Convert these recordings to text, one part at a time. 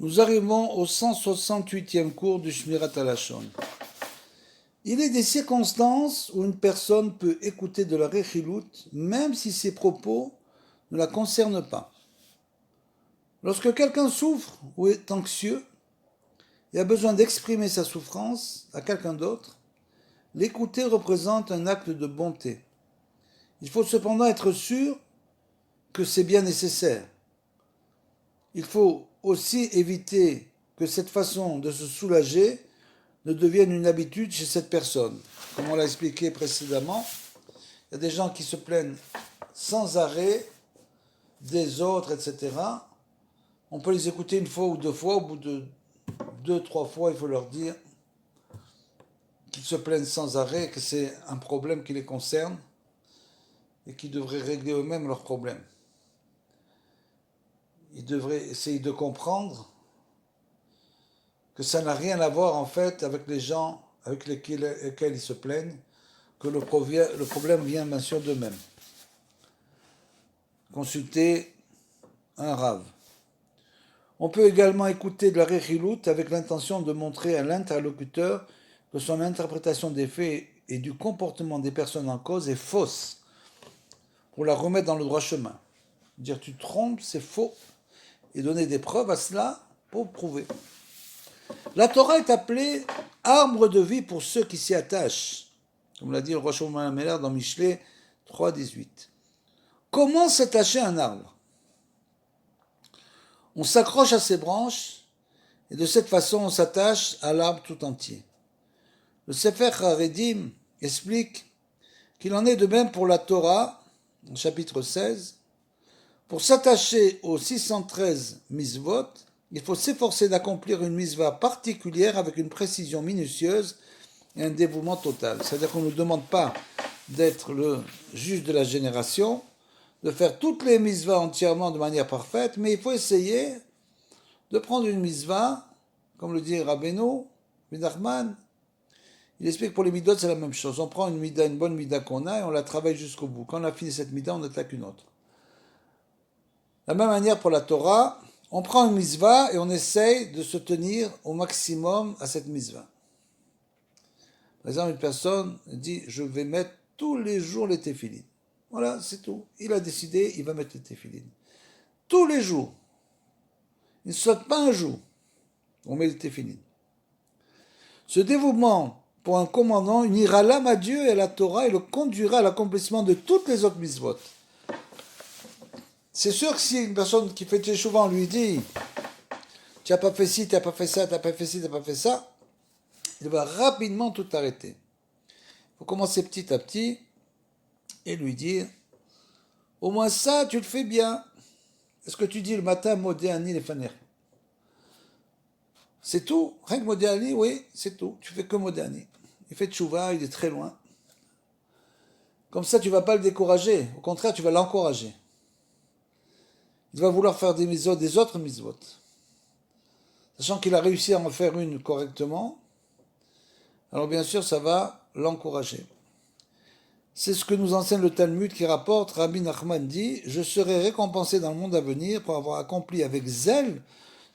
Nous arrivons au 168e cours du Shmirat HaLashon. Il est des circonstances où une personne peut écouter de la Rechilut, même si ses propos ne la concernent pas. Lorsque quelqu'un souffre ou est anxieux et a besoin d'exprimer sa souffrance à quelqu'un d'autre, l'écouter représente un acte de bonté. Il faut cependant être sûr que c'est bien nécessaire. Il faut aussi éviter que cette façon de se soulager ne devienne une habitude chez cette personne. Comme on l'a expliqué précédemment, il y a des gens qui se plaignent sans arrêt des autres, etc. On peut les écouter une fois ou deux fois, au bout de 2-3 fois, il faut leur dire qu'ils se plaignent sans arrêt, que c'est un problème qui les concerne et qu'ils devraient régler eux-mêmes leurs problèmes. Ils devraient essayer de comprendre que ça n'a rien à voir en fait avec les gens avec lesquels ils se plaignent, que le problème vient bien sûr d'eux-mêmes. Consulter un rave. On peut également écouter de la Rechilut avec l'intention de montrer à l'interlocuteur que son interprétation des faits et du comportement des personnes en cause est fausse, pour la remettre dans le droit chemin. Dire tu te trompes, c'est faux, et donner des preuves à cela pour prouver. La Torah est appelée arbre de vie pour ceux qui s'y attachent, comme l'a dit le roi Shlomo HaMelech dans Michelet 3.18. Comment s'attacher à un arbre? On s'accroche à ses branches et de cette façon on s'attache à l'arbre tout entier. Le Sefer Haredim explique qu'il en est de même pour la Torah, au chapitre 16. Pour s'attacher aux 613 mitzvot, il faut s'efforcer d'accomplir une mitzvah particulière avec une précision minutieuse et un dévouement total. C'est-à-dire qu'on ne nous demande pas d'être le juge de la génération, de faire toutes les mitzvahs entièrement de manière parfaite, mais il faut essayer de prendre une mitzvah, comme le dit Rabbeinu, Nachman. Il explique que pour les midot, c'est la même chose. On prend une bonne mida qu'on a et on la travaille jusqu'au bout. Quand on a fini cette mida, on attaque une autre. De la même manière pour la Torah, on prend une mitzvah et on essaye de se tenir au maximum à cette mitzvah. Par exemple, une personne dit « je vais mettre tous les jours les téphilines ». Voilà, c'est tout. Il a décidé, il va mettre les téphilines. Tous les jours. Il ne saute pas un jour. On met les téphilines. Ce dévouement pour un commandant unira l'âme à Dieu et à la Torah et le conduira à l'accomplissement de toutes les autres mitzvot. C'est sûr que si une personne qui fait teshuva, on lui dit tu n'as pas fait ci, tu n'as pas fait ça, tu n'as pas fait ci, tu n'as pas fait ça, il va rapidement tout arrêter. Il faut commencer petit à petit et lui dire au moins ça, tu le fais bien. Est-ce que tu dis le matin Modéani les faner? C'est tout. Rien que Modéani, oui, c'est tout. Tu fais que Modéani. Il fait teshuva, il est très loin. Comme ça, tu ne vas pas le décourager. Au contraire, tu vas l'encourager. Il va vouloir faire des autres mitzvot. Sachant qu'il a réussi à en faire une correctement, alors bien sûr, ça va l'encourager. C'est ce que nous enseigne le Talmud qui rapporte, Rabbi Nachman dit « Je serai récompensé dans le monde à venir pour avoir accompli avec zèle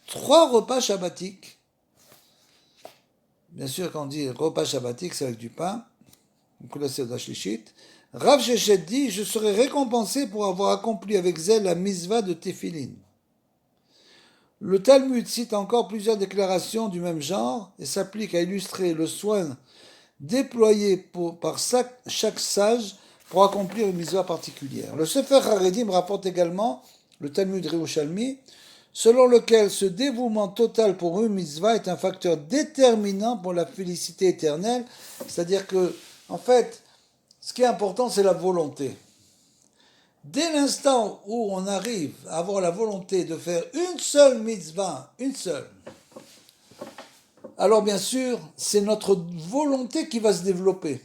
3 repas shabbatiques. » Bien sûr, quand on dit repas shabbatique, c'est avec du pain. Rav Sheshet dit « Je serai récompensé pour avoir accompli avec zèle la mitzvah de Tefillin. » Le Talmud cite encore plusieurs déclarations du même genre et s'applique à illustrer le soin déployé par chaque sage pour accomplir une mitzvah particulière. Le Sefer Haredim rapporte également le Talmud Yerushalmi, selon lequel ce dévouement total pour une mitzvah est un facteur déterminant pour la félicité éternelle, c'est-à-dire que, en fait, ce qui est important, c'est la volonté. Dès l'instant où on arrive à avoir la volonté de faire une seule mitzvah, une seule, alors bien sûr, c'est notre volonté qui va se développer.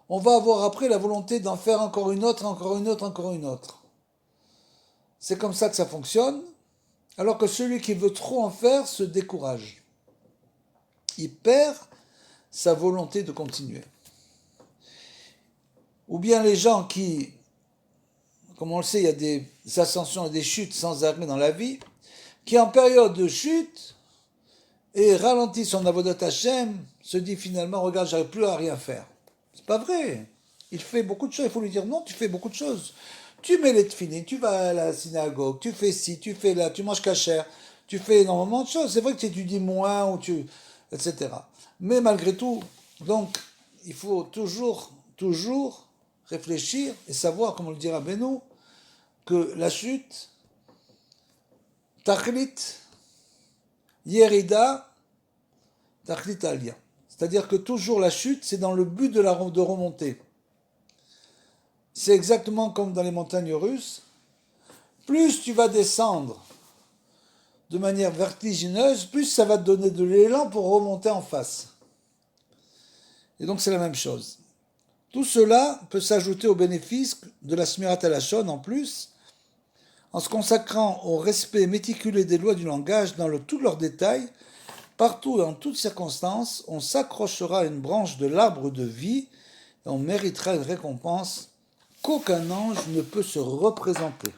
On va avoir après la volonté d'en faire encore une autre, encore une autre, encore une autre. C'est comme ça que ça fonctionne, alors que celui qui veut trop en faire se décourage. Il perd sa volonté de continuer. Ou bien les gens qui, comme on le sait, il y a des ascensions et des chutes sans arrêt dans la vie, qui en période de chute et ralentit son avodat Hashem, se dit finalement, regarde, j'arrive plus à rien faire. C'est pas vrai. Il fait beaucoup de choses. Il faut lui dire, non, tu fais beaucoup de choses. Tu mets les tefilines, tu vas à la synagogue, tu fais ci, tu fais là, tu manges kasher, tu fais énormément de choses. C'est vrai que tu étudies moins, etc. Mais malgré tout, donc, il faut toujours réfléchir et savoir, comme on le dira Beno, que la chute, tachlit, yerida, tachlit alia. C'est-à-dire que toujours la chute, c'est dans le but de remonter. C'est exactement comme dans les montagnes russes. Plus tu vas descendre de manière vertigineuse, plus ça va te donner de l'élan pour remonter en face. Et donc c'est la même chose. Tout cela peut s'ajouter aux bénéfices de la Smirat HaLashon en plus, en se consacrant au respect méticuleux des lois du langage dans tous leurs détails. Partout et en toutes circonstances, on s'accrochera à une branche de l'arbre de vie et on méritera une récompense qu'aucun ange ne peut se représenter.